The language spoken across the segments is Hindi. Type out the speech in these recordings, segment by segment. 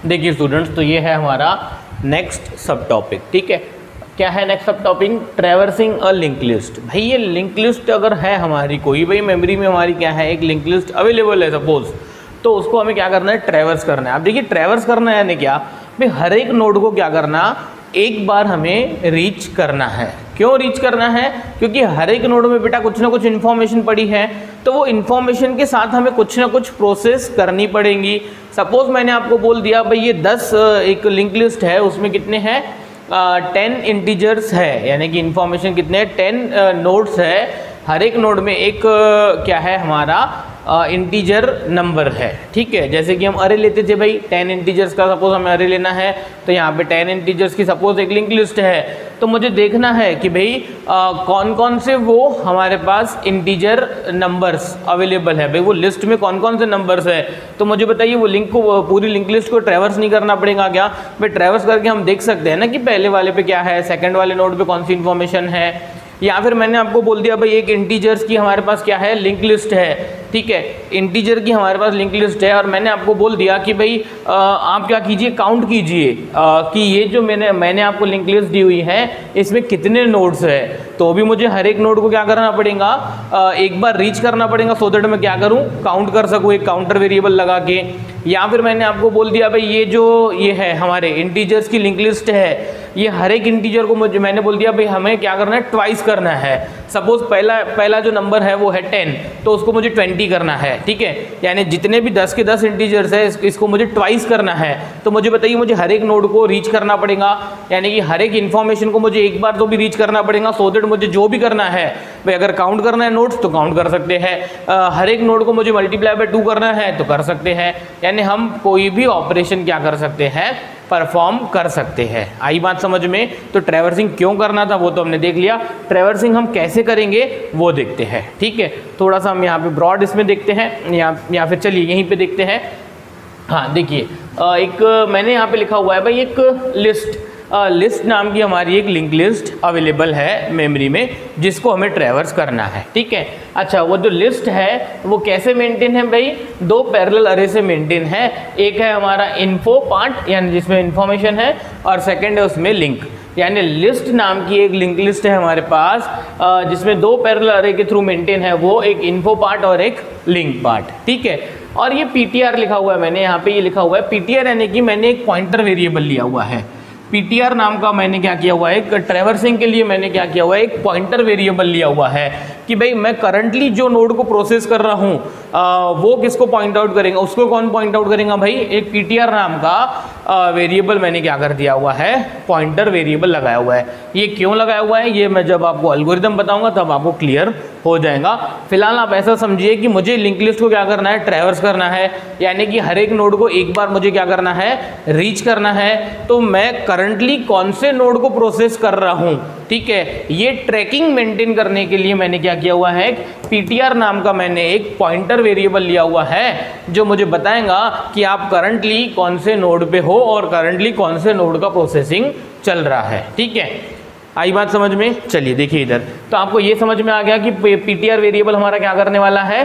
देखिए स्टूडेंट्स, तो ये है हमारा नेक्स्ट सब टॉपिक। ठीक है, क्या है नेक्स्ट सब topic? Traversing a link list. भाई ये लिंक लिस्ट अगर है हमारी कोई, भाई मेमोरी में हमारी क्या है, एक लिंक लिस्ट अवेलेबल है सपोज, तो उसको हमें क्या करना है? ट्रैवर्स करना है। अब देखिए ट्रैवर्स करना है यानी क्या, भाई हर एक नोड को क्या करना, एक बार हमें रीच करना है। क्यों रीच करना है? क्योंकि हर एक नोड में बेटा कुछ ना कुछ इन्फॉर्मेशन पड़ी है, तो वो इन्फॉर्मेशन के साथ हमें कुछ ना कुछ प्रोसेस करनी पड़ेंगी। सपोज मैंने आपको बोल दिया भाई ये 10 एक लिंक लिस्ट है, उसमें कितने हैं? 10 इंटीजर्स है, यानी कि इन्फॉर्मेशन कितने? 10 नोड्स है। हर एक नोड में एक क्या है हमारा इंटीजर नंबर है। ठीक है, जैसे कि हम अरे लेते थे भाई, 10 इंटीजर्स का सपोज हमें अरे लेना है, तो यहाँ पे 10 इंटीजर्स की सपोज एक लिंक लिस्ट है। तो मुझे देखना है कि भाई कौन कौन से वो हमारे पास इंटीजर नंबर्स अवेलेबल है, भाई वो लिस्ट में कौन कौन से नंबर्स है। तो मुझे बताइए वो लिंक को, पूरी लिंक लिस्ट को ट्रैवर्स नहीं करना पड़ेगा क्या? भाई ट्रैवर्स करके हम देख सकते हैं ना कि पहले वाले पे क्या है, सेकंड वाले नोड पे कौन सी इन्फॉर्मेशन है। या फिर मैंने आपको बोल दिया भाई एक इंटीजर्स की हमारे पास क्या है, लिंक लिस्ट है। ठीक है, इंटीजर की हमारे पास लिंक लिस्ट है, और मैंने आपको बोल दिया कि भाई आप क्या कीजिए, काउंट कीजिए कि ये जो मैंने आपको लिंक लिस्ट दी हुई है इसमें कितने नोड्स है। तो भी मुझे हर एक नोड को क्या करना पड़ेगा, एक बार रीच करना पड़ेगा, सो दैट मैं क्या करूं, काउंट कर सकूं एक काउंटर वेरिएबल लगा के। या फिर मैंने आपको बोल दिया भाई ये जो ये है हमारे इंटीजर्स की लिंक लिस्ट है, ये हर एक इंटीजर को मैंने बोल दिया भाई हमें क्या करना है, ट्वाइस करना है। सपोज पहला जो नंबर है वो है 10, तो उसको मुझे 20 करना है। ठीक है, यानी जितने भी 10 के 10 इंटीजर्स है इसको मुझे ट्वाइस करना है। तो मुझे बताइए मुझे हर एक नोड को रीच करना पड़ेगा, यानी कि हर एक इन्फॉर्मेशन को मुझे एक बार तो भी रीच करना पड़ेगा, सो दैट मुझे जो भी करना है भाई, अगर काउंट करना है नोड्स तो काउंट कर सकते हैं, हर एक नोड को मुझे मल्टीप्लाई बाय 2 करना है तो कर सकते हैं। यानी हम कोई भी ऑपरेशन क्या कर सकते हैं, परफॉर्म कर सकते हैं। आई बात समझ में? तो ट्रैवर्सिंग क्यों करना था वो तो हमने देख लिया, ट्रैवर्सिंग हम कैसे करेंगे वो देखते हैं। ठीक है, थोड़ा सा हम यहाँ पे ब्रॉड इसमें देखते हैं, या फिर चलिए यहीं पे देखते हैं। हाँ देखिए, एक मैंने यहाँ पे लिखा हुआ है भाई एक लिस्ट नाम की हमारी एक लिंक लिस्ट अवेलेबल है मेमोरी में, जिसको हमें ट्रैवर्स करना है। ठीक है, अच्छा वो जो लिस्ट है वो कैसे मेंटेन है भाई? 2 पैरेलल अरे से मेंटेन है। एक है हमारा इन्फो पार्ट, यानी जिसमें इंफॉर्मेशन है, और सेकंड है उसमें लिंक, यानी लिस्ट नाम की एक लिंक लिस्ट है हमारे पास, जिसमें 2 पैरेलल अरे के थ्रू मेंटेन है, वो एक इन्फो पार्ट और एक लिंक पार्ट। ठीक है, और ये पीटीआर लिखा हुआ है, मैंने यहाँ पे ये लिखा हुआ है पीटीआर, यानी कि मैंने एक पॉइंटर वेरिएबल लिया हुआ है। पीटीआर नाम का मैंने क्या किया हुआ है, एक ट्रैवर्सिंग के लिए मैंने क्या किया हुआ है, एक पॉइंटर वेरिएबल लिया हुआ है कि भाई मैं करंटली जो नोड को प्रोसेस कर रहा हूँ वो किसको पॉइंट आउट करेगा, उसको कौन पॉइंट आउट करेगा भाई? एक पीटीआर नाम का वेरिएबल मैंने क्या कर दिया हुआ है, पॉइंटर वेरिएबल लगाया हुआ है। ये क्यों लगाया हुआ है ये मैं जब आपको एल्गोरिथम बताऊंगा तब आपको क्लियर हो जाएगा। फिलहाल आप ऐसा समझिए कि मुझे लिंक लिस्ट को क्या करना है, ट्रैवर्स करना है, यानी कि हर एक नोड को एक बार मुझे क्या करना है, रीच करना है। तो मैं करंटली कौन से नोड को प्रोसेस कर रहा हूँ, ठीक है, ये ट्रैकिंग मेंटेन करने के लिए मैंने क्या किया हुआ है, पीटीआर नाम का मैंने एक पॉइंटर वेरिएबल लिया हुआ है, जो मुझे बताएगा कि आप करंटली कौन से नोड पे हो और करंटली कौन से नोड का प्रोसेसिंग चल रहा है। ठीक है, आई बात समझ में? चलिए देखिए इधर, तो आपको ये समझ में आ गया कि पीटीआर वेरिएबल हमारा क्या करने वाला है,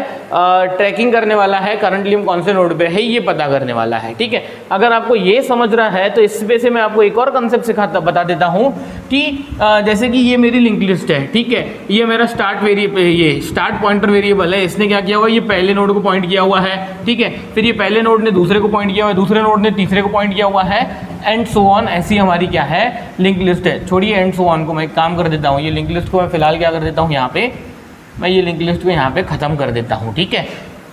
ट्रैकिंग करने वाला है, करंटली हम कौन से नोड पे है ये पता करने वाला है। ठीक है, अगर आपको ये समझ रहा है तो इस पे से मैं आपको एक और कंसेप्ट बता देता हूँ कि जैसे कि ये मेरी लिंक लिस्ट है। ठीक है, ये मेरा स्टार्ट वेरिएबल, ये स्टार्ट पॉइंटर वेरिएबल है, इसने क्या किया हुआ है, ये पहले नोड को पॉइंट किया हुआ है। ठीक है, फिर ये पहले नोड ने दूसरे को पॉइंट किया हुआ है, दूसरे नोड ने तीसरे को पॉइंट किया हुआ है, एंड सो ऑन। ऐसी हमारी क्या है, लिंक लिस्ट है। छोड़िए एंड सो ऑन को, मैं एक काम कर देता हूँ, ये लिंक लिस्ट को मैं फिलहाल क्या कर देता हूँ, यहाँ पे मैं ये लिंक लिस्ट को यहाँ पे खत्म कर देता हूँ। ठीक है,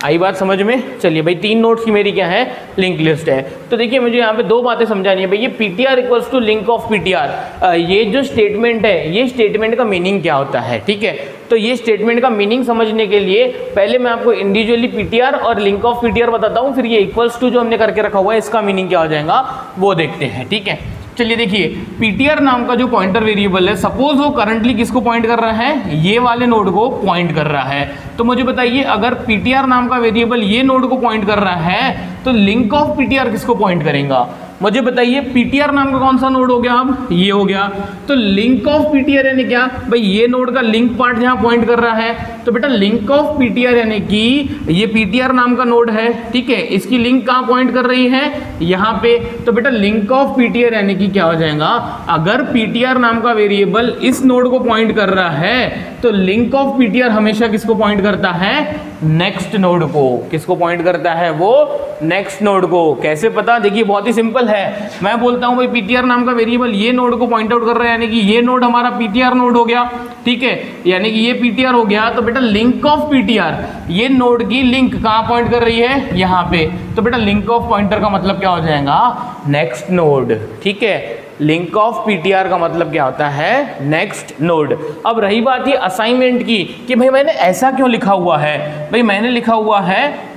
आई बात समझ में? चलिए भाई 3 नोड्स की मेरी क्या है, लिंक लिस्ट है। तो देखिए मुझे यहाँ पे 2 बातें समझानी है भाई। ये PTR equals to link of PTR, ये जो स्टेटमेंट है, ये स्टेटमेंट का मीनिंग क्या होता है? ठीक है, तो ये स्टेटमेंट का मीनिंग समझने के लिए पहले मैं आपको इंडिविजुअली पीटीआर और लिंक ऑफ पीटीआर बताता हूँ, फिर ये इक्वल्स टू जो हमने करके रखा हुआ है इसका मीनिंग क्या हो जाएगा वो देखते हैं। ठीक है, चलिए देखिए, पीटीआर नाम का जो पॉइंटर वेरिएबल है, सपोज वो करंटली किसको पॉइंट कर रहा है, ये वाले नोड को पॉइंट कर रहा है। तो मुझे बताइए अगर पीटीआर नाम का वेरिएबल ये नोड को पॉइंट कर रहा है तो लिंक ऑफ पीटीआर किसको पॉइंट करेगा? मुझे बताइए पीटीआर नाम का कौन सा नोड हो गया, अब ये हो गया। तो लिंक ऑफ पीटीआर यानी क्या भाई, ये नोड का लिंक पार्ट जहां पॉइंट कर रहा है, तो बेटा लिंक ऑफ पीटीआर यानी कि ये पीटीआर नाम का नोड है, ठीक है, इसकी लिंक कहां पॉइंट कर रही है, यहां पे। तो बेटा लिंक ऑफ पीटीआर यानी कि क्या हो जाएगा, अगर पीटीआर नाम का वेरिएबल इस नोड को पॉइंट कर रहा है तो लिंक ऑफ पीटीआर हमेशा किसको पॉइंट करता है, नेक्स्ट नोड को। किसको पॉइंट करता है वो, नेक्स्ट नोड को। कैसे पता, देखिए बहुत ही सिंपल है। मैं बोलता हूं भाई पीटीआर नाम का वेरिएबल ये नोड को पॉइंट आउट कर रहा है, यानी कि ये नोड हमारा पीटीआर नोड हो गया, ठीक है, यानी कि ये पीटीआर हो गया। तो बेटा लिंक ऑफ पीटीआर, ये नोड की लिंक कहां पॉइंट कर रही है, यहां पे। तो बेटा लिंक ऑफ पॉइंटर का मतलब क्या हो जाएगा, नेक्स्ट नोड, ठीक है। लिंक ऑफ पीटीआर का मतलब क्या होता है, नेक्स्ट नोड। अब रही बात ये असाइनमेंट की कि भाई मैंने ऐसा क्यों लिखा हुआ है, भाई मैंने लिखा हुआ है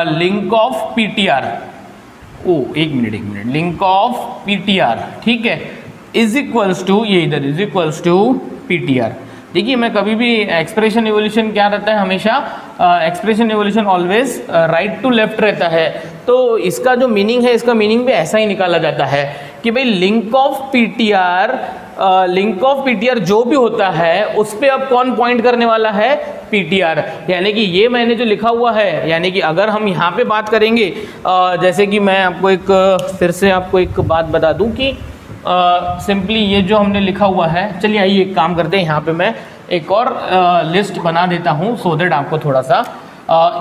लिंक ऑफ पीटीआर, एक मिनट, लिंक ऑफ पीटीआर, ठीक है, इज इक्वल्स टू, ये इधर इज इक्वल्स टू पीटीआर। देखिए मैं कभी भी एक्सप्रेशन इवोल्यूशन क्या रहता है, हमेशा expression evolution always right to left रहता है। तो इसका जो मीनिंग है, इसका मीनिंग भी ऐसा ही निकाला जाता है कि भाई लिंक ऑफ पीटीआर जो भी होता है उस पे अब कौन पॉइंट करने वाला है, पीटीआर। यानी कि ये मैंने जो लिखा हुआ है, यानी कि अगर हम यहाँ पे बात करेंगे, जैसे कि मैं आपको फिर से आपको एक बात बता दूं कि सिंपली ये जो हमने लिखा हुआ है, चलिए आइए एक काम करते हैं, यहाँ पे मैं एक और लिस्ट बना देता हूँ सो दैट आपको थोड़ा सा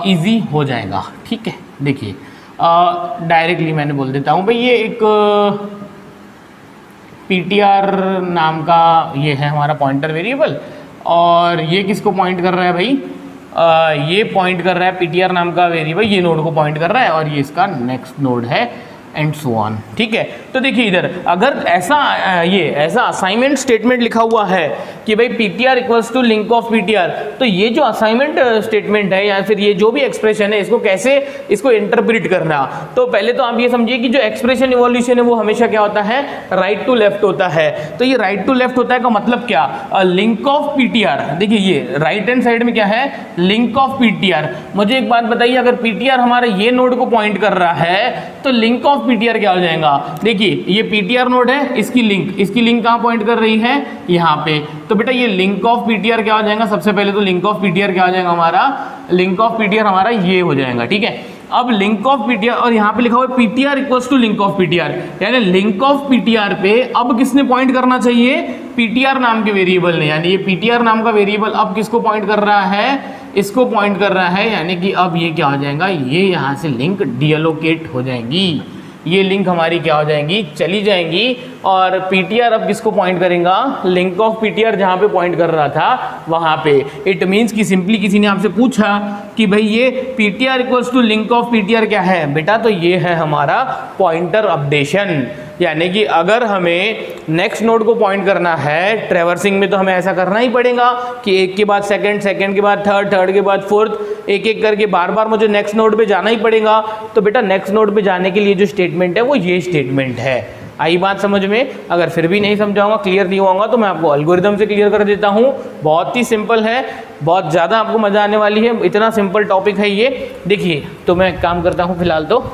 इजी हो जाएगा, ठीक है। देखिए डायरेक्टली मैंने बोल देता हूँ भाई, ये एक पीटीआर नाम का ये है हमारा पॉइंटर वेरिएबल, और ये किसको पॉइंट कर रहा है भाई, ये पॉइंट कर रहा है पीटीआर नाम का वेरिएबल, ये नोड को पॉइंट कर रहा है, और ये इसका नेक्स्ट नोड है, एंड सो ऑन, ठीक है। तो देखिए इधर अगर ऐसा असाइनमेंट स्टेटमेंट लिखा हुआ है कि भाई PTR equals to link of PTR, तो ये जो असाइनमेंट स्टेटमेंट है या फिर ये जो भी एक्सप्रेशन है, इसको कैसे इसको इंटरप्रेट करना। तो पहले तो आप ये समझिए कि जो एक्सप्रेशन इवोल्यूशन है वो हमेशा क्या होता है, राइट टू लेफ्ट होता है। तो ये राइट टू लेफ्ट होता है का मतलब क्या, लिंक ऑफ पीटीआर, देखिए ये राइट हैंड साइड में क्या है, लिंक ऑफ पीटीआर। मुझे एक बात बताइए, अगर पीटीआर हमारा ये नोड को पॉइंट कर रहा है तो लिंक ऑफ पीटीआर क्या हो जाएगा, देखिए ये पीटीआर नोड है, इसकी लिंक कहां पॉइंट कर रही है, यहां पे। तो बेटा ये लिंक ऑफ पीटीआर क्या हो जाएगा, सबसे पहले तो लिंक ऑफ पीटीआर क्या हो जाएगा हमारा, लिंक ऑफ पीटीआर हमारा ये हो जाएगा, ठीक है। अब लिंक ऑफ पीटीआर, और यहाँ पे लिखा हुआ है PTR equals to link of PTR, यानी लिंक ऑफ पीटीआर पे अब किसने पॉइंट करना चाहिए, पीटीआर नाम के वेरिएबल ने। यानी ये पीटीआर नाम का वेरिएबल अब किसको पॉइंट कर रहा है, इसको पॉइंट कर रहा है, यानी कि अब ये क्या हो जाएगा, ये यहाँ से लिंक डीएलोकेट हो जाएंगी, ये लिंक हमारी क्या हो जाएंगी, चली जाएंगी। और पीटीआर अब किसको पॉइंट करेगा, लिंक ऑफ पीटीआर जहाँ पे पॉइंट कर रहा था वहाँ पे। इट मीन्स कि सिंपली किसी ने आपसे पूछा कि भाई ये PTR equals to link of PTR क्या है, बेटा तो ये है हमारा पॉइंटर अपडेशन। यानी कि अगर हमें नेक्स्ट नोड को पॉइंट करना है ट्रैवर्सिंग में, तो हमें ऐसा करना ही पड़ेगा कि एक के बाद सेकंड, सेकंड के बाद थर्ड, थर्ड के बाद फोर्थ, एक एक करके बार बार मुझे नेक्स्ट नोड पे जाना ही पड़ेगा। तो बेटा नेक्स्ट नोड पे जाने के लिए जो स्टेटमेंट है वो ये स्टेटमेंट है। आई बात समझ में? अगर फिर भी नहीं समझाऊंगा, क्लियर नहीं होगा, तो मैं आपको एल्गोरिदम से क्लियर कर देता हूँ। बहुत ही सिंपल है, बहुत ज़्यादा आपको मज़ा आने वाली है, इतना सिंपल टॉपिक है ये। देखिए तो मैं काम करता हूँ फिलहाल तो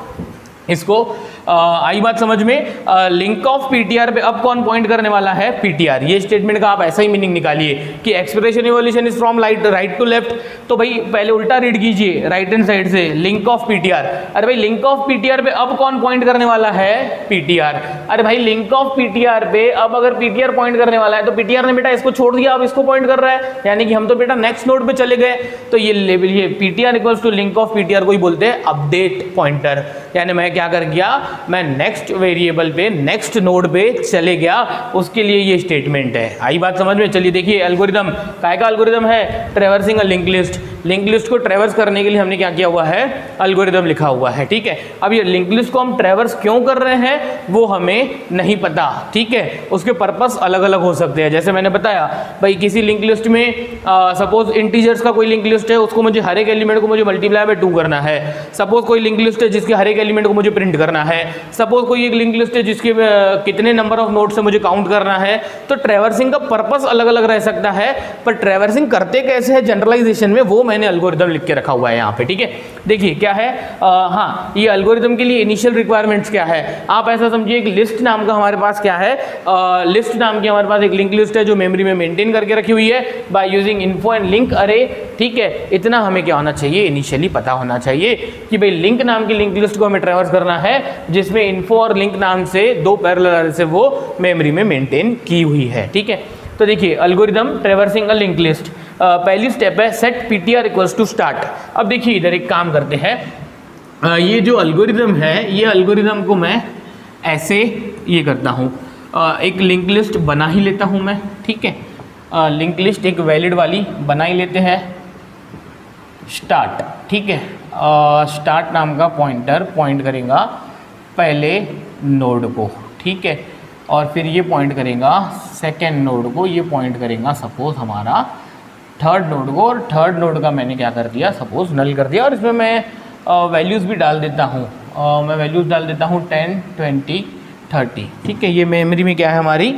इसको आई बात समझ में। लिंक ऑफ पीटीआर पे अब कौन पॉइंट करने वाला है, पीटीआर। ये स्टेटमेंट का आप ऐसा ही मीनिंग निकालिए कि expression evolution is from right to left. तो भाई पहले उल्टा रीड कीजिए राइट हैंड साइड से, लिंक ऑफ पीटीआर। अरे भाई लिंक ऑफ पीटीआर पे अब कौन पॉइंट करने वाला है, पीटीआर। अरे भाई लिंक ऑफ पीटीआर पे अब अगर पीटीआर पॉइंट करने वाला है तो पीटीआर ने बेटा इसको छोड़ दिया, अब इसको पॉइंट कर रहा है, यानी कि हम तो बेटा नेक्स्ट नोड पे चले गए। तो ये PTR equals to link of PTR को ही बोलते हैं अपडेट पॉइंटर। यानी मैं क्या कर गया, मैं नेक्स्ट वेरिएबल पे नेक्स्ट नोड पे चले गया, उसके लिए ये स्टेटमेंट है। आई बात समझ में? चलिए देखिए एल्गोरिदम, काय का एल्गोरिदम है, traversing a link list. Link list को ट्रैवर्स करने के लिए हमने क्या किया हुआ है, एल्गोरिदम लिखा हुआ है, ठीक है। अब ये लिंक लिस्ट को हम ट्रैवर्स क्यों कर रहे हैं वो हमें नहीं पता, ठीक है। उसके पर्पस अलग अलग हो सकते हैं। जैसे मैंने बताया भाई किसी लिंक लिस्ट में सपोज इंटीजर्स का कोई लिंक लिस्ट है, उसको मुझे हर एक एलिमेंट को मुझे मल्टीप्लाई बाय 2 करना है। सपोज कोई लिंक लिस्ट है जिसके हर एक एलिमेंट को मुझे प्रिंट करना है। सपोज कोई एक लिंक लिस्ट है जिसके कितने नंबर ऑफ नोड से मुझे काउंट करना है। तो ट्रैवर्सिंग का पर्पस अलग अलग रह सकता है, पर ट्रैवर्सिंग करते कैसे है जनरलाइजेशन में वो मैंने एल्गोरिदम लिख के रखा हुआ है यहाँ पे, ठीक है। देखिए क्या है, हाँ, ये एल्गोरिदम के लिए इनिशियल रिक्वायरमेंट्स क्या है, आप ऐसा समझिए एक लिस्ट नाम का हमारे पास क्या है, लिस्ट नाम की हमारे पास एक लिंक लिस्ट है जो मेमोरी में मेंटेन करके रखी हुई है by using info and link अरे, ठीक है। इतना हमें क्या होना चाहिए, इनिशियली पता होना चाहिए कि भाई लिंक नाम की लिंक लिस्ट को हमें ट्रैवर्स करना है जिसमें इन्फो और लिंक नाम से 2 पैरेलल अरे से वो मेमोरी में मेंटेन की हुई है, ठीक है। तो देखिए algorithm traversing a link list, पहली स्टेप है set PTR equals to start. अब देखिए इधर एक काम करते हैं, ये जो एल्गोरिदम है ये एल्गोरिदम को मैं ऐसे ये करता हूँ, एक लिंक लिस्ट बना ही लेता हूँ मैं, ठीक है। लिंक लिस्ट एक वैलिड वाली बना ही लेते हैं, स्टार्ट, ठीक है। स्टार्ट नाम का पॉइंटर पॉइंट करेगा पहले नोड को, ठीक है, और फिर ये पॉइंट करेगा सेकेंड नोड को, ये पॉइंट करेगा सपोज हमारा थर्ड नोड को, और थर्ड नोड का मैंने क्या कर दिया, सपोज नल कर दिया। और इसमें मैं वैल्यूज़ भी डाल देता हूँ, मैं वैल्यूज़ डाल देता हूँ 10, 20, 30, ठीक है। ये मेमोरी में क्या है हमारी,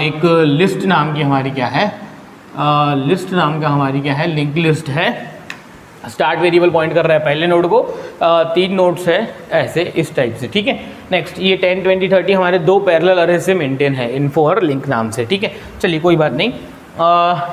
एक लिस्ट नाम की हमारी क्या है, लिस्ट नाम का हमारी क्या है, लिंक लिस्ट है। स्टार्ट वेरिएबल पॉइंट कर रहा है पहले नोड को, 3 नोड्स है ऐसे इस टाइप से, ठीक है। नेक्स्ट ये 10, 20, 30 हमारे 2 पैरेलल अरे से मेंटेन है इन्फो और लिंक नाम से, ठीक है। चलिए कोई बात नहीं,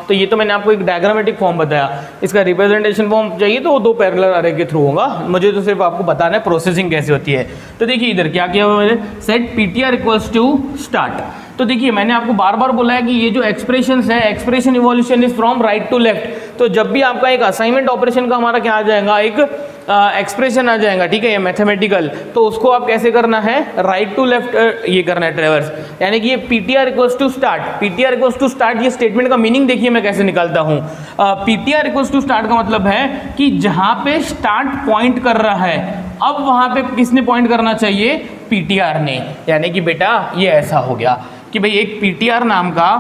तो ये तो मैंने आपको एक डायग्रामेटिक फॉर्म बताया, इसका रिप्रेजेंटेशन फॉर्म चाहिए तो वो 2 पैरेलल अरे के थ्रू होगा, मुझे तो सिर्फ आपको बताना है प्रोसेसिंग कैसे होती है। तो देखिए इधर क्या किया हुआ मैंने, set PTR equals to start. तो देखिए मैंने आपको बार बार बोला है कि ये जो एक्सप्रेशंस है, expression evolution is from right to left. तो जब भी आपका एक असाइनमेंट ऑपरेशन का हमारा क्या आ जाएगा, एक एक्सप्रेशन आ जाएगा, ठीक है, ये मैथमेटिकल, तो उसको आप कैसे करना है, राइट टू लेफ्ट ये करना है ट्रैवर्स, यानी कि ये PTR equals to start, PTR equals to start, ये स्टेटमेंट का मीनिंग देखिए मैं कैसे निकालता हूँ। पीटीआर इक्वल्स टू स्टार्ट का मतलब है कि जहाँ पे स्टार्ट पॉइंट कर रहा है, अब वहाँ पे किसने पॉइंट करना चाहिए, पीटीआर ने। यानी कि बेटा ये ऐसा हो गया कि भाई एक पीटीआर नाम का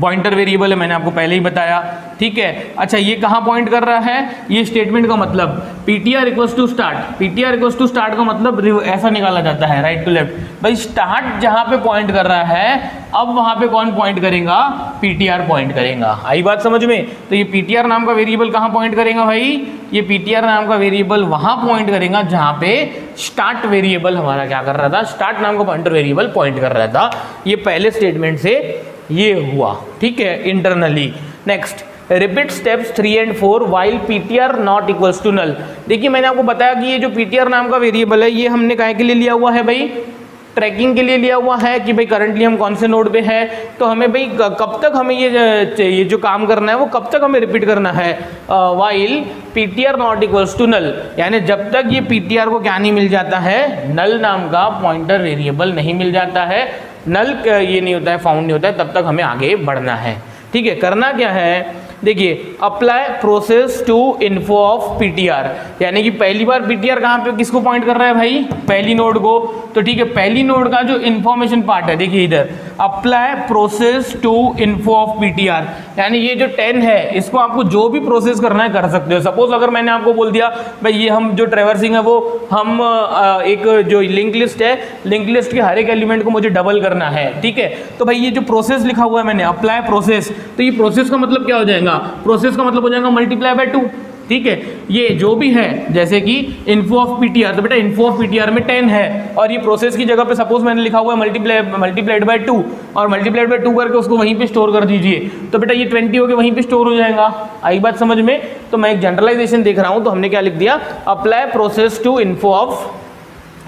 पॉइंटर वेरिएबल है, मैंने आपको पहले ही बताया, ठीक है। अच्छा ये कहाँ पॉइंट कर रहा है, ये स्टेटमेंट का मतलब PTR equals to start, PTR equals to start का मतलब ऐसा निकाला जाता है राइट टू लेफ्ट। भाई स्टार्ट जहाँ पे पॉइंट कर रहा है, अब वहाँ पे कौन पॉइंट करेगा, पीटीआर पॉइंट करेगा। आई बात समझ में। तो ये पीटीआर नाम का वेरिएबल कहाँ पॉइंट करेगा भाई, ये पीटीआर नाम का वेरिएबल वहाँ पॉइंट करेगा जहाँ पे स्टार्ट वेरिएबल हमारा क्या कर रहा था, स्टार्ट नाम का पॉइंटर वेरिएबल पॉइंट कर रहा था। ये पहले स्टेटमेंट से ये हुआ, ठीक है, internally. Next repeat steps 3 and 4 while PTR not equals to null. देखिए मैंने आपको बताया कि ये जो पीटीआर नाम का वेरिएबल है ये हमने काहे के लिए लिया हुआ है भाई, ट्रैकिंग के लिए लिया हुआ है कि भाई करंटली हम कौन से नोड पे है, तो हमें भाई कब तक हमें ये जो काम करना है वो कब तक हमें रिपीट करना है, while PTR not equals to null, यानी जब तक ये पीटीआर को क्या नहीं मिल जाता है, नल नाम का पॉइंटर वेरिएबल नहीं मिल जाता है, नल ये नहीं होता है, फाउंड नहीं होता है, तब तक हमें आगे बढ़ना है, ठीक है। करना क्या है, देखिए apply process to info of PTR, यानी कि पहली बार पीटीआर कहाँ पे किसको पॉइंट कर रहा है भाई, पहली नोड को। तो ठीक है, पहली नोड का जो इन्फॉर्मेशन पार्ट है, देखिए इधर apply process to info of PTR, यानी ये जो 10 है इसको आपको जो भी प्रोसेस करना है कर सकते हो। सपोज अगर मैंने आपको बोल दिया भाई ये हम जो ट्रैवर्सिंग है वो हम एक जो लिंक लिस्ट है, लिंक लिस्ट के हर एक एलिमेंट को मुझे डबल करना है, ठीक है। तो भाई ये जो प्रोसेस लिखा हुआ है मैंने अप्लाई प्रोसेस, तो ये प्रोसेस का मतलब क्या हो जाएगा, प्रोसेस का मतलब हो जाएगा मल्टीप्लाई बाय 2, ठीक है। ये जो भी है जैसे कि इन्फो ऑफ पीटीआर, तो बेटा इन्फो ऑफ पीटीआर में 10 है और ये प्रोसेस की जगह पे सपोज मैंने लिखा हुआ है मल्टीप्लाइड बाय 2, और मल्टीप्लाइड बाय 2 करके उसको वहीं पे स्टोर कर दीजिए, तो बेटा ये 20 होके वहीं पे स्टोर हो जाएगा। आई बात समझ में। तो मैं एक जनरलाइजेशन देख रहा हूं, तो हमने क्या लिख दिया, apply process to info of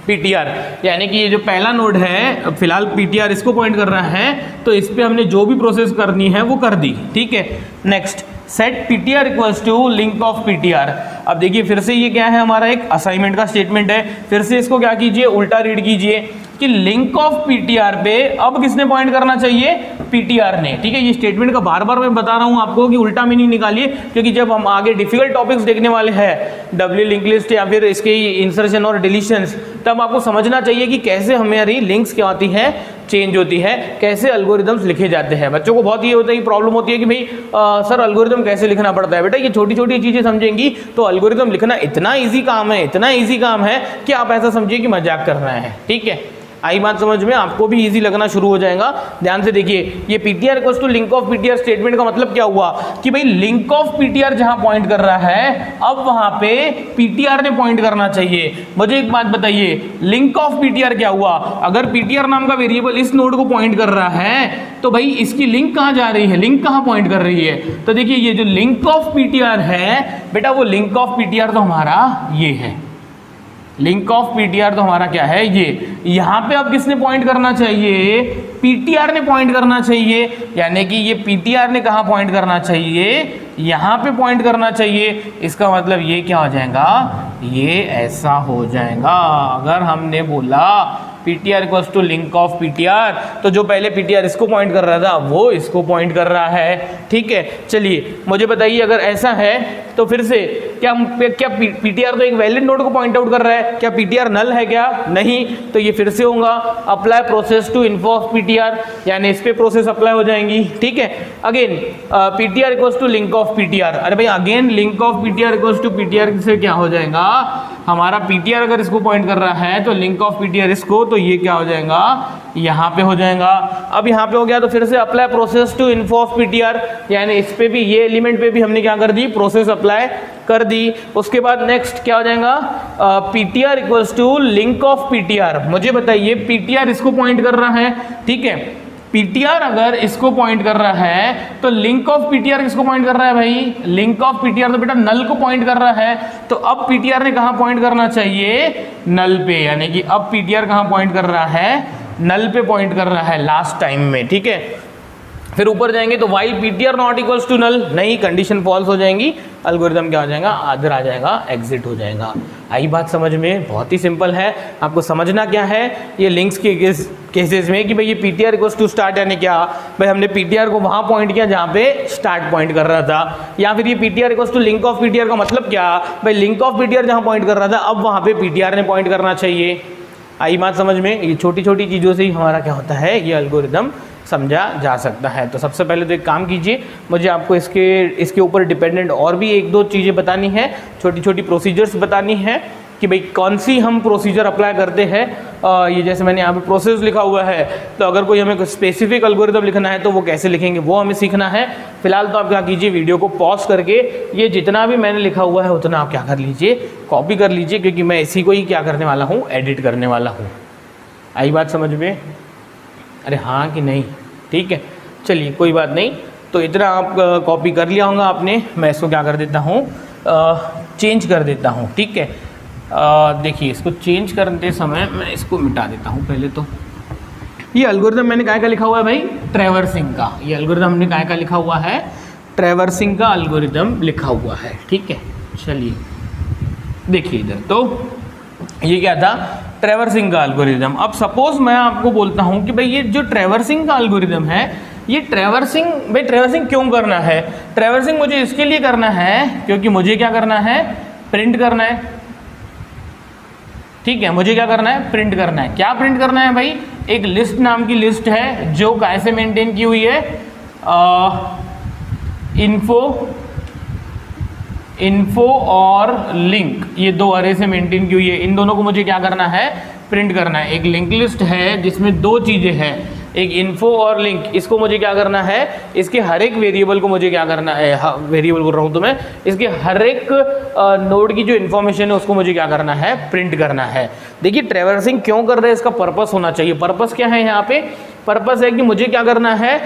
PTR, यानी कि ये जो पहला नोड है फिलहाल पीटीआर इसको पॉइंट कर रहा है, तो इस पे हमने जो भी प्रोसेस करनी है वो कर दी, ठीक है। Next set PTR equals to link of PTR. अब देखिए फिर से ये क्या है, हमारा एक असाइनमेंट का स्टेटमेंट है, फिर से इसको क्या कीजिए, उल्टा रीड कीजिए कि लिंक ऑफ पीटीआर पे अब किसने पॉइंट करना चाहिए, पीटीआर ने, ठीक है। ये स्टेटमेंट का बार बार मैं बता रहा हूं आपको कि उल्टा मीनिंग निकालिए, क्योंकि जब हम आगे डिफिकल्ट टॉपिक्स देखने वाले हैं, डब्ल्यू लिंक लिस्ट या फिर इसके इंसर्शन और डिलीशंस, तब आपको समझना चाहिए कि कैसे हमारी लिंक्स क्या होती है, चेंज होती है, कैसे एल्गोरिदम्स लिखे जाते हैं। बच्चों को बहुत ये होता है, प्रॉब्लम होती है कि भाई सर एल्गोरिदम कैसे लिखना पड़ता है। बेटा ये छोटी छोटी चीजें समझेंगी तो एल्गोरिदम लिखना इतना ईजी काम है, इतना ईजी काम है कि आप ऐसा समझिए कि मजाक कर रहे हैं, ठीक है। आई बात समझ में, आपको भी इजी लगना शुरू हो जाएगा। ध्यान से देखिए, ये PTR equals to link of PTR statement का मतलब क्या हुआ कि भाई लिंक ऑफ पीटीआर जहां पॉइंट कर रहा है अब वहां पे पीटीआर ने पॉइंट करना चाहिए। मुझे एक बात बताइए, लिंक ऑफ पीटीआर क्या हुआ? अगर पीटीआर नाम का वेरिएबल इस नोड को पॉइंट कर रहा है तो भाई इसकी लिंक कहां जा रही है, लिंक कहां पॉइंट कर रही है? तो देखिए ये जो लिंक ऑफ पीटीआर है बेटा, वो लिंक ऑफ पीटीआर तो हमारा ये है, लिंक ऑफ पीटीआर तो हमारा क्या है ये। यहां पे अब किसने पॉइंट करना चाहिए? पीटीआर ने पॉइंट करना चाहिए, यानी कि ये पीटीआर ने कहां पॉइंट करना चाहिए? यहां पे पॉइंट करना चाहिए। इसका मतलब ये क्या हो जाएगा, ये ऐसा हो जाएगा। अगर हमने बोला PTR equals to link of PTR, तो जो पहले पीटीआर इसको पॉइंट कर रहा था वो इसको पॉइंट कर रहा है। ठीक है, चलिए मुझे बताइए अगर ऐसा है तो फिर से क्या पीटीआर तो एक वैलिड नोड को पॉइंट आउट कर रहा है, क्या पीटीआर नल है क्या? नहीं, तो ये फिर से होगा apply process to info of PTR, यानी इस पे प्रोसेस अप्लाई हो जाएंगी। ठीक है, again PTR equals to link of PTR, अरे भाई again link of PTR equals to PTR से क्या हो जाएगा, हमारा पीटीआर अगर इसको पॉइंट कर रहा है तो लिंक ऑफ पीटीआर इसको, तो ये क्या हो जाएगा, यहाँ पे हो जाएगा। अब यहाँ पे हो गया तो फिर से apply process to info of PTR, यानी इस पे भी, ये एलिमेंट पे भी हमने क्या कर दी, प्रोसेस अप्लाई कर दी। उसके बाद नेक्स्ट क्या हो जाएगा, PTR equals to link of PTR. मुझे बताइए पीटीआर इसको पॉइंट कर रहा है, ठीक है, पीटीआर अगर इसको पॉइंट कर रहा है तो लिंक ऑफ पीटीआर किसको पॉइंट कर रहा है भाई, लिंक ऑफ पीटीआर तो बेटा नल को पॉइंट कर रहा है। तो अब पीटीआर ने कहां पॉइंट करना चाहिए, नल पे, यानी कि अब पीटीआर कहां पॉइंट कर रहा है, नल पे पॉइंट कर रहा है लास्ट टाइम में। ठीक है, फिर ऊपर जाएंगे तो while PTR not equals to null, नहीं, कंडीशन फॉल्स हो जाएंगी, एल्गोरिथम क्या हो जाएगा, आदर आ जाएगा, एग्जिट हो जाएगा। आई बात समझ में, बहुत ही सिंपल है। आपको समझना क्या है ये लिंक्स के केसेस में कि भाई ये पीटीआर इक्वल्स टू स्टार्ट, यानी क्या भाई हमने पीटीआर को वहां पॉइंट किया जहां पे स्टार्ट पॉइंट कर रहा था, या फिर ये PTR equals to link of PTR का मतलब क्या, भाई लिंक ऑफ पीटीआर जहां पॉइंट कर रहा था अब वहां पे पीटीआर ने पॉइंट करना चाहिए। आई बात समझ में, ये छोटी छोटी चीज़ों से ही हमारा क्या होता है, ये एल्गोरिथम समझा जा सकता है। तो सबसे पहले तो एक काम कीजिए, मुझे आपको इसके ऊपर डिपेंडेंट और भी एक दो चीज़ें बतानी है, छोटी छोटी प्रोसीजर्स बतानी है कि भाई कौन सी हम प्रोसीजर अप्लाई करते हैं। ये जैसे मैंने यहाँ पे प्रोसेस लिखा हुआ है, तो अगर कोई हमें स्पेसिफिक एल्गोरिथम लिखना है तो वो कैसे लिखेंगे वो हमें सीखना है। फिलहाल तो आप क्या कीजिए, वीडियो को पॉज करके ये जितना भी मैंने लिखा हुआ है उतना आप क्या कर लीजिए, कॉपी कर लीजिए, क्योंकि मैं इसी को ही क्या करने वाला हूँ, एडिट करने वाला हूँ। आई बात समझ में, अरे हाँ कि नहीं, ठीक है, चलिए कोई बात नहीं। तो इतना आप कॉपी कर लिया होगा आपने, मैं इसको क्या कर देता हूँ, चेंज कर देता हूँ। ठीक है, देखिए इसको चेंज करते समय मैं इसको मिटा देता हूँ पहले। तो ये एल्गोरिथम मैंने काय का लिखा हुआ है भाई, ट्रैवर्सिंग का, ये एल्गोरिथम हमने काय का लिखा हुआ है, ट्रैवर्सिंग का एल्गोरिथम लिखा हुआ है। ठीक है, चलिए देखिए इधर, तो ये क्या था, ट्रैवर्सिंग का एल्गोरिथम। अब सपोज मैं आपको बोलता हूँ कि भाई ये जो ट्रैवर्सिंग का एल्गोरिथम है, ये ट्रैवर्सिंग, भाई ट्रैवर्सिंग क्यों करना है, ट्रैवर्सिंग मुझे इसके लिए करना है क्योंकि मुझे क्या करना है, प्रिंट करना है। ठीक है, मुझे क्या करना है, प्रिंट करना है। क्या प्रिंट करना है भाई, एक लिस्ट नाम की लिस्ट है जो कैसे मेंटेन की हुई है, इन्फो और लिंक, ये दो अरे से मेंटेन की हुई है। इन दोनों को मुझे क्या करना है, प्रिंट करना है। एक लिंक लिस्ट है जिसमें दो चीज़ें हैं, एक इन्फो और लिंक, इसको मुझे क्या करना है, इसके हर एक वेरिएबल को मुझे क्या करना है, वेरिएबल बोल रहा हूँ तो मैं, इसके हर एक नोड की जो इन्फॉर्मेशन है उसको मुझे क्या करना है, प्रिंट करना है। देखिए ट्रैवर्सिंग क्यों कर रहे हैं, इसका पर्पस होना चाहिए। पर्पस क्या है यहाँ पे, पर्पस है कि मुझे क्या करना है,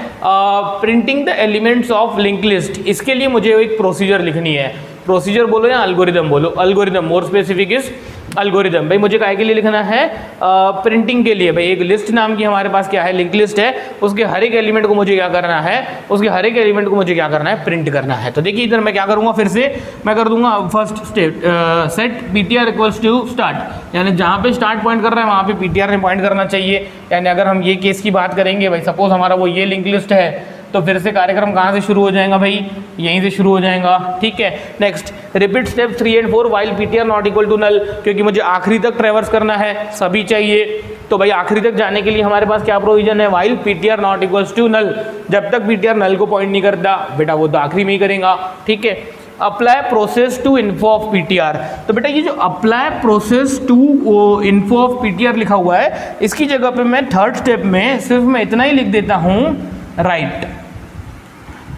printing the elements of link list. इसके लिए मुझे एक प्रोसीजर लिखनी है, प्रोसीजर बोलो या एल्गोरिथम बोलो, algorithm more specific is algorithm. भाई मुझे काय के लिए लिखना है, प्रिंटिंग के लिए। भाई एक लिस्ट नाम की हमारे पास क्या है, लिंक लिस्ट है, उसके हर एक एलिमेंट को मुझे क्या करना है, उसके हर एक एलिमेंट को मुझे क्या करना है, प्रिंट करना है। तो देखिए इधर मैं क्या करूंगा, फिर से मैं कर दूंगा first step, set PTR equals to start, यानी जहाँ पे स्टार्ट पॉइंट कर रहा है वहाँ पे पीटीआर ने पॉइंट करना चाहिए। यानी अगर हम ये केस की बात करेंगे, भाई सपोज हमारा वो ये लिंक लिस्ट है, तो फिर से कार्यक्रम कहाँ से शुरू हो जाएगा भाई, यहीं से शुरू हो जाएगा। ठीक है, next repeat step 3 and 4 while PTR not equal to null, क्योंकि मुझे आखिरी तक ट्रैवर्स करना है, सभी चाहिए। तो भाई आखिरी तक जाने के लिए हमारे पास क्या प्रोविजन है, while PTR not equals to null, जब तक पीटीआर नल को पॉइंट नहीं करता बेटा वो तो आखिरी में ही करेगा। ठीक है, apply process to info of PTR. तो बेटा ये जो apply process to info of PTR लिखा हुआ है, इसकी जगह पे मैं थर्ड स्टेप में सिर्फ मैं इतना ही लिख देता हूं,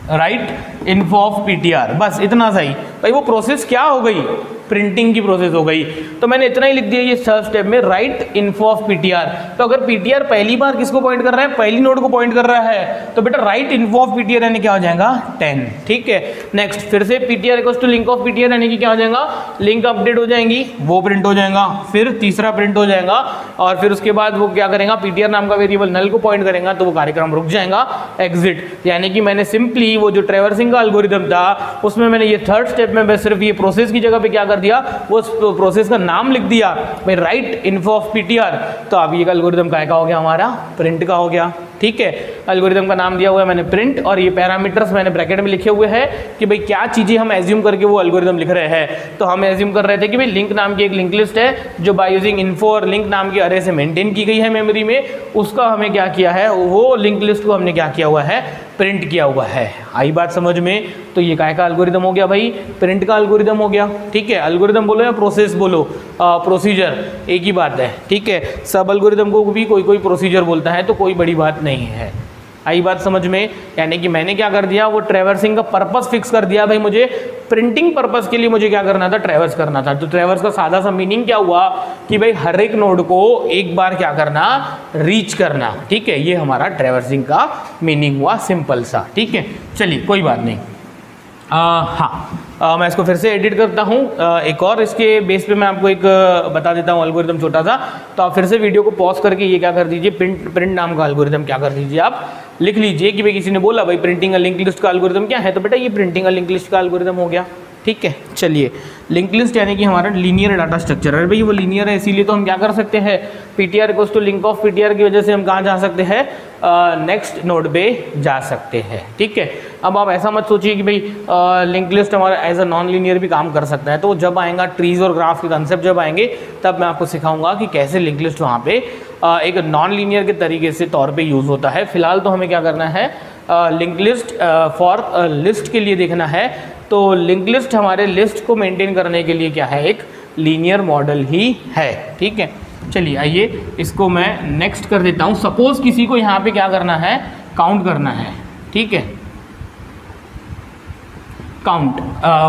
राइट इन्फो ऑफ पीटीआर, बस इतना सही। भाई वो प्रोसेस क्या हो गई, प्रिंटिंग की प्रोसेस हो गई। तो मैंने इतना ही लिख दिया ये थर्ड स्टेप में, राइट इन्फो ऑफ पीटीआर। तो अगर पीटीआर पहली बार किसको पॉइंट कर रहा है, पहली नोड को पॉइंट कर रहा है, तो बेटा राइट इन्फो ऑफ पीटीआर यानी क्या हो जाएगा 10। ठीक है, नेक्स्ट फिर से PTR equals to link of PTR यानी कि क्या हो जाएगा, लिंक अपडेट हो जाएंगी, वो प्रिंट हो जाएगा, फिर तीसरा प्रिंट हो जाएगा, और फिर उसके बाद वो क्या करेगा, पीटीआर नाम का वेरिएबल नल को पॉइंट करेगा, तो वो कार्यक्रम रुक जाएगा, एग्जिट। यानी कि मैंने सिंपली वो जो ट्रैवर्सिंग का एल्गोरिथम था उसमें मैंने ये थर्ड स्टेप में मैं सिर्फ ये प्रोसेस की जगह पे क्या कर दिया, वो प्रोसेस का नाम लिख दिया भाई राइट इन्फो ऑफ पीटीआर। तो अब ये एल्गोरिथम का हो गया, हमारा प्रिंट का हो गया। ठीक है, एल्गोरिथम का नाम दिया हुआ है मैंने प्रिंट, और ये पैरामीटर्स मैंने ब्रैकेट में लिखे हुए हैं कि भाई क्या चीजें हम एज्यूम करके वो एल्गोरिथम लिख रहे हैं। तो हम एज्यूम कर रहे थे कि भाई लिंक नाम की एक लिंक लिस्ट है जो बाय यूजिंग इन्फो और लिंक नाम की अरे से मेंटेन की गई है मेमोरी में, उसका हमें क्या किया है, वो लिंक लिस्ट को हमने क्या किया हुआ है, प्रिंट किया हुआ है। आई बात समझ में? तो ये काय का एल्गोरिथम हो गया भाई, प्रिंट का एल्गोरिथम हो गया। ठीक है, एल्गोरिथम बोलो या प्रोसेस बोलो, प्रोसीजर एक ही बात है। ठीक है, सब एल्गोरिथम को भी कोई कोई प्रोसीजर बोलता है, तो कोई बड़ी बात नहीं है। आई बात समझ में? यानी कि मैंने क्या कर दिया, वो ट्रैवर्सिंग का पर्पस फिक्स कर दिया भाई, मुझे प्रिंटिंग पर्पस के लिए मुझे क्या करना था, ट्रैवर्स करना था। तो ट्रैवर्स का सादा सा मीनिंग क्या हुआ कि भाई हर एक नोड को एक बार क्या करना, रीच करना। ठीक है, ये हमारा ट्रैवर्सिंग का मीनिंग हुआ, सिंपल सा। ठीक है, चलिए कोई बात नहीं। हाँ, मैं इसको फिर से एडिट करता हूँ एक और इसके बेस पे मैं आपको एक बता देता हूँ एल्गोरिथम छोटा सा। तो आप फिर से वीडियो को पॉज करके ये क्या कर दीजिए, प्रिंट नाम का एल्गोरिथम क्या कर दीजिए, आप लिख लीजिए कि भाई किसी ने बोला भाई प्रिंटिंग अ लिंक लिस्ट का एल्गोरिथम क्या है, तो बेटा ये प्रिंटिंग अ लिंक लिस्ट का एल्गोरिथम हो गया। ठीक है, चलिए लिंक लिस्ट यानी कि हमारा लीनियर डाटा स्ट्रक्चर है भाई, वो लीनियर है इसीलिए तो हम क्या कर सकते हैं, PTR equals to link of PTR की वजह से हम कहाँ जा सकते हैं, नेक्स्ट नोड पे जा सकते हैं। ठीक है, अब आप ऐसा मत सोचिए कि भाई लिंक लिस्ट हमारा एज अ नॉन लीनियर भी काम कर सकता है। तो जब आएगा ट्रीज और ग्राफ के कंसेप्ट जब आएंगे तब मैं आपको सिखाऊंगा कि कैसे लिंक लिस्ट वहाँ पे एक नॉन लीनियर के तरीके से तौर पे यूज़ होता है। फिलहाल तो हमें क्या करना है, लिंक लिस्ट फॉर लिस्ट के लिए देखना है। तो लिंक लिस्ट हमारे लिस्ट को मेंटेन करने के लिए क्या है, एक लीनियर मॉडल ही है। ठीक है, चलिए आइए इसको मैं नेक्स्ट कर देता हूँ। सपोज किसी को यहाँ पे क्या करना है, काउंट करना है। ठीक है, काउंट,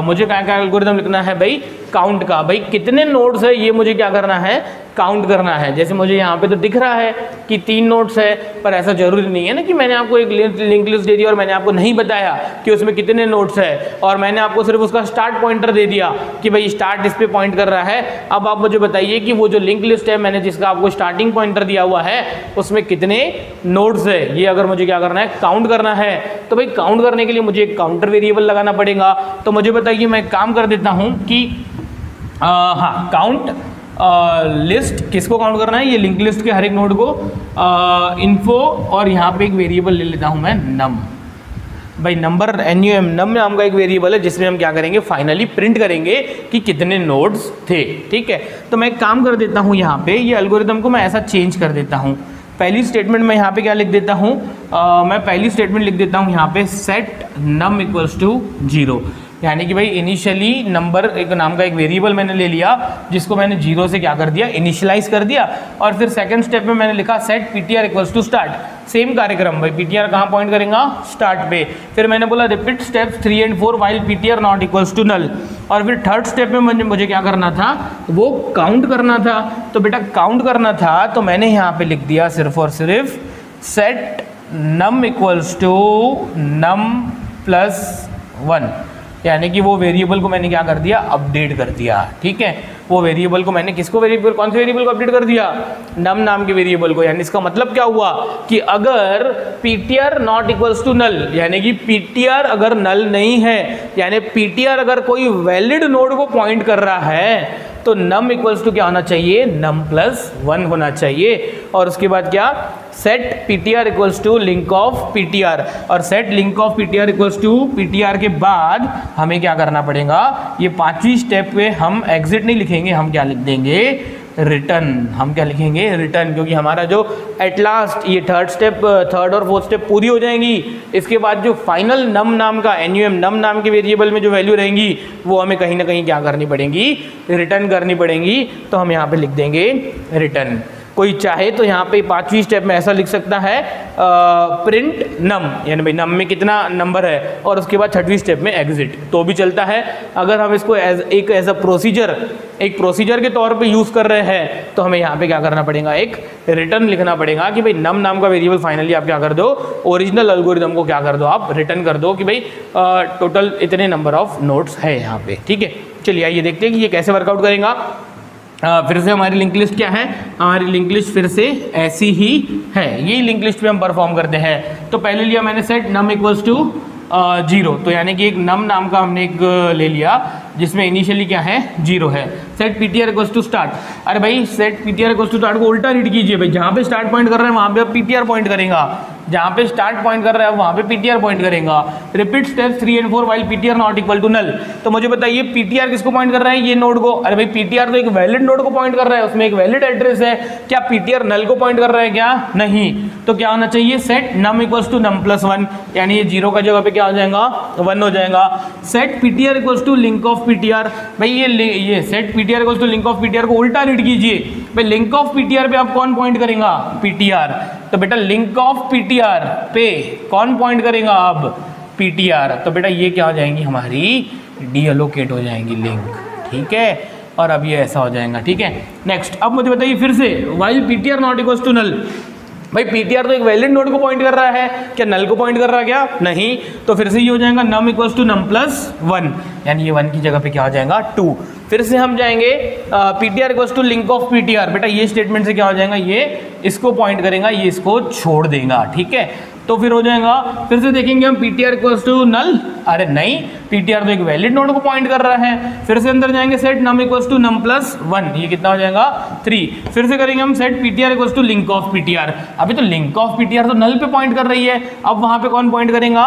मुझे क्या एल्गोरिथम लिखना है भाई, काउंट का। भाई कितने नोड्स है ये मुझे क्या करना है, काउंट करना है। जैसे मुझे यहाँ पे तो दिख रहा है कि 3 नोड्स है, पर ऐसा जरूरी नहीं है ना कि मैंने आपको एक लिंक लिस्ट दे दिया और मैंने आपको नहीं बताया कि उसमें कितने नोड्स है, और मैंने आपको सिर्फ उसका स्टार्ट पॉइंटर दे दिया कि भाई स्टार्ट इस पे पॉइंट कर रहा है। अब आप मुझे बताइए कि वो जो लिंक लिस्ट है मैंने जिसका आपको स्टार्टिंग पॉइंटर दिया हुआ है उसमें कितने नोड्स है, ये अगर मुझे क्या करना है, काउंट करना है। तो भाई काउंट करने के लिए मुझे एक काउंटर वेरिएबल लगाना पड़ेगा। तो मुझे बताइए, मैं काम कर देता हूँ कि हाँ, काउंट लिस्ट किसको काउंट करना है, ये लिंक लिस्ट के हर एक नोड को, इन्फो, और यहाँ पे एक वेरिएबल ले लेता हूँ मैं नम। भाई नंबर NUM नम नाम का एक वेरिएबल है जिसमें हम क्या करेंगे, फाइनली प्रिंट करेंगे कि कितने नोड्स थे। ठीक है, तो मैं एक काम कर देता हूँ, यहाँ पे ये एल्गोरिथम को मैं ऐसा चेंज कर देता हूँ। पहली स्टेटमेंट में यहाँ पे क्या लिख देता हूँ, मैं पहली स्टेटमेंट लिख देता हूँ यहाँ पे सेट नम इक्वल्स टू 0। यानी कि भाई इनिशियली नंबर एक नाम का एक वेरिएबल मैंने ले लिया जिसको मैंने 0 से क्या कर दिया, इनिशियलाइज कर दिया। और फिर सेकंड स्टेप में मैंने लिखा set PTR equals to start. Same कार्यक्रम, भाई पीटीआर कहाँ पॉइंट करेगा, स्टार्ट पे। फिर मैंने बोला repeat steps 3 and 4 while PTR not equals to null. और फिर थर्ड स्टेप में मुझे क्या करना था, वो काउंट करना था। तो बेटा काउंट करना था तो मैंने यहाँ पे लिख दिया सिर्फ और सिर्फ set num equals to num plus 1। यानी कि वो वेरिएबल को मैंने क्या कर दिया, अपडेट कर दिया। ठीक है, वो वेरिएबल को मैंने किसको वेरिएबल, कौन से वेरिएबल को अपडेट कर दिया, नम नाम के वेरिएबल को। यानी इसका मतलब क्या हुआ कि अगर PTR not equals to null, यानी कि पीटीआर अगर नल नहीं है, यानी पीटीआर अगर कोई वैलिड नोड को पॉइंट कर रहा है, तो नम इक्वल्स टू क्या होना चाहिए, नम प्लस 1 होना चाहिए। और उसके बाद क्या, set PTR equals to link of PTR. और set link of PTR equals to PTR के बाद हमें क्या करना पड़ेगा, ये 5वीं स्टेप पे हम एग्जिट नहीं लिखेंगे, हम क्या लिख देंगे, रिटर्न। हम क्या लिखेंगे? रिटर्न, क्योंकि हमारा जो एट लास्ट ये थर्ड और फोर्थ स्टेप पूरी हो जाएंगी। इसके बाद जो फाइनल नम नाम का नम नाम के वेरिएबल में जो वैल्यू रहेंगी वो हमें कहीं ना कहीं क्या करनी पड़ेगी? रिटर्न करनी पड़ेंगी। तो हम यहाँ पे लिख देंगे रिटर्न। कोई चाहे तो यहाँ पे 5वीं स्टेप में ऐसा लिख सकता है प्रिंट नम, यानी भाई नम में कितना नंबर है, और उसके बाद 6वीं स्टेप में एग्जिट, तो भी चलता है। अगर हम इसको एज अ प्रोसीजर के तौर पे यूज़ कर रहे हैं तो हमें यहाँ पे क्या करना पड़ेगा? एक रिटर्न लिखना पड़ेगा कि भाई नम नाम का वेरिएबल फाइनली आप क्या कर दो? ओरिजिनल एल्गोरिदम को क्या कर दो? आप रिटर्न कर दो कि भाई टोटल इतने नंबर ऑफ नोट्स है यहाँ पे। ठीक है, चलिए आइए देखते हैं कि ये कैसे वर्कआउट करेगा। फिर से हमारी लिंक लिस्ट क्या है? हमारी लिंक लिस्ट फिर से ऐसी ही है, यही लिंक लिस्ट पे हम परफॉर्म करते हैं। तो पहले लिया मैंने सेट नम इक्वल्स टू 0, तो यानी कि एक नम नाम का हमने एक ले लिया जिसमें इनिशियली क्या है? 0 है। Set PTR equals to start, अरे भाई set PTR equals to start को उल्टा रीड कीजिए भाई, जहाँ पे स्टार्ट पॉइंट कर रहे हैं वहाँ पे आप पीटीआर पॉइंट करेगा, जहाँ पे स्टार्ट पॉइंट कर रहा है वहाँ पे पीटीआर पॉइंट करेगा। Repeat steps 3 and 4 while PTR not equal to null. तो मुझे बताइए पीटीआर किसको पॉइंट कर रहा है? ये नोड को। अरे भाई पीटीआर तो एक वैलिड नोड को पॉइंट कर रहा है, उसमें एक वैलिड एड्रेस है। क्या पीटीआर नल को पॉइंट कर रहा है क्या? नहीं। तो क्या होना चाहिए? Set num equals to num plus 1, यानी ये 0 का जगह पे क्या हो जाएगा? 1 हो जाएगा। Set PTR equals to link of PTR, भाई ये set PTR equals to link of PTR को उल्टा रीड कीजिए भाई, लिंक ऑफ पीटीआर पे आप कौन पॉइंट करेगा? पीटीआर। तो बेटा लिंक ऑफ पीटीआर पे कौन पॉइंट करेगा? अब पीटीआर। तो बेटा ये क्या हो जाएंगी? हमारी डीएलोकेट हो जाएंगी लिंक। ठीक है, और अब ये ऐसा हो जाएगा। ठीक है, नेक्स्ट अब मुझे बताइए फिर से while PTR not equals to null, भाई पीटीआर तो एक वैलिड नोड को पॉइंट कर रहा है, क्या नल को पॉइंट कर रहा है क्या? नहीं। तो फिर से ये हो जाएगा नम इक्वल्स टू नम प्लस 1, यानी ये 1 की जगह पे क्या हो जाएगा? 2। फिर से हम जाएंगे PTR equals to link of PTR, बेटा ये स्टेटमेंट से क्या हो जाएगा? ये इसको पॉइंट करेगा, ये इसको छोड़ देगा। ठीक है, तो फिर हो जाएगा, फिर से देखेंगे हम पीटीआर इक्वल्स टू नल, अरे नहीं पीटीआर तो एक वैलिड नोड को पॉइंट कर रहा है। फिर से अंदर जाएंगे set num equals to num plus 1, ये कितना हो जाएगा? 3। फिर से करेंगे हम set PTR equals to link of PTR, अभी तो लिंक ऑफ पीटीआर तो नल पे पॉइंट कर रही है, अब वहां पे कौन पॉइंट करेगा?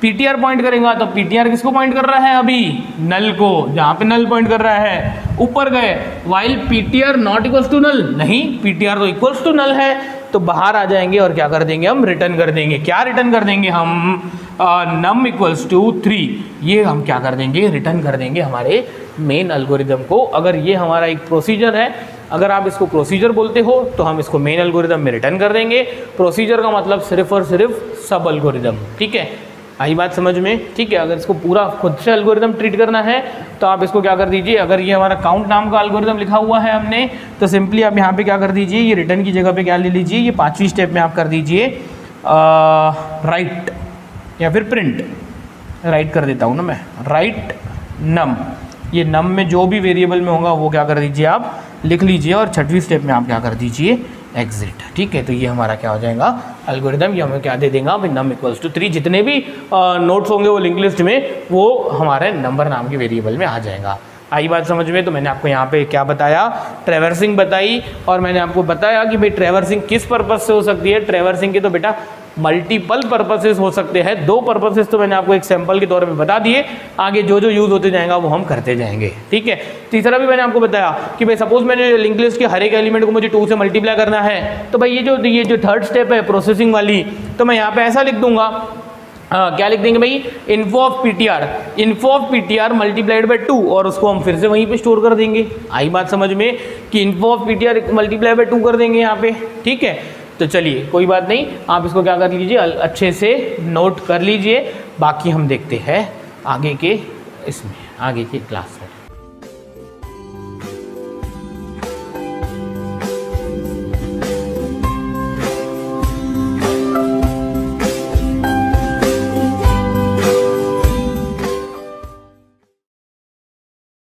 पीटीआर पॉइंट करेगा। तो पीटीआर किसको पॉइंट कर रहा है? अभी नल को, जहां पे नल पॉइंट कर रहा है। ऊपर गए while PTR not equals to null, नहीं पीटीआर तो इक्वल्स टू नल है, तो बाहर आ जाएंगे और क्या कर देंगे? हम रिटर्न कर देंगे। क्या रिटर्न कर देंगे हम? नम इक्वल्स टू 3, ये हम क्या कर देंगे? रिटर्न कर देंगे हमारे मेन एल्गोरिदम को। अगर ये हमारा एक प्रोसीजर है, अगर आप इसको प्रोसीजर बोलते हो तो हम इसको मेन एल्गोरिदम में रिटर्न कर देंगे। प्रोसीजर का मतलब सिर्फ और सिर्फ सब एल्गोरिदम। ठीक है, आई बात समझ में? ठीक है, अगर इसको पूरा खुद से एल्गोरिदम ट्रीट करना है तो आप इसको क्या कर दीजिए, अगर ये हमारा काउंट नाम का एल्गोरिदम लिखा हुआ है हमने, तो सिंपली आप यहाँ पे क्या कर दीजिए, ये रिटर्न की जगह पे क्या ले लीजिए, ये 5वीं स्टेप में आप कर दीजिए राइट या फिर प्रिंट। राइट कर देता हूँ ना मैं, राइट नम, ये नम में जो भी वेरिएबल में होगा वो क्या कर दीजिए, आप लिख लीजिए, और 6वीं स्टेप में आप क्या कर दीजिए, एग्जिट। ठीक है, तो ये हमारा क्या हो जाएगा एल्गोरिदम, ये हमें क्या दे देगा भाई, नम इक्वल्स टू 3। जितने भी नोट्स होंगे वो लिंक लिस्ट में, वो हमारे नंबर नाम के वेरिएबल में आ जाएगा। आई बात समझ में? तो मैंने आपको यहाँ पे क्या बताया, ट्रैवर्सिंग बताई, और मैंने आपको बताया कि भाई ट्रैवर्सिंग किस पर्पज से हो सकती है। ट्रैवर्सिंग के तो बेटा मल्टीपल पर्पसेस हो सकते हैं, 2 पर्पसेस तो मैंने आपको एक सैंपल के तौर पे बता दिए, आगे जो जो यूज़ होते जाएगा वो हम करते जाएंगे। ठीक है, तीसरा भी मैंने आपको बताया कि भाई सपोज मैंने लिंक लिस्ट के हर एक एलिमेंट को मुझे 2 से मल्टीप्लाई करना है, तो भाई ये जो थर्ड स्टेप है प्रोसेसिंग वाली, तो मैं यहाँ पे ऐसा लिख दूंगा, क्या लिख देंगे भाई, info of PTR multiplied by 2, और उसको हम फिर से वहीं पे स्टोर कर देंगे। आई बात समझ में कि info of PTR multiply by 2 कर देंगे यहाँ पे। ठीक है, तो चलिए कोई बात नहीं, आप इसको क्या कर लीजिए, अच्छे से नोट कर लीजिए, बाकी हम देखते हैं आगे के इसमें, आगे की क्लास में।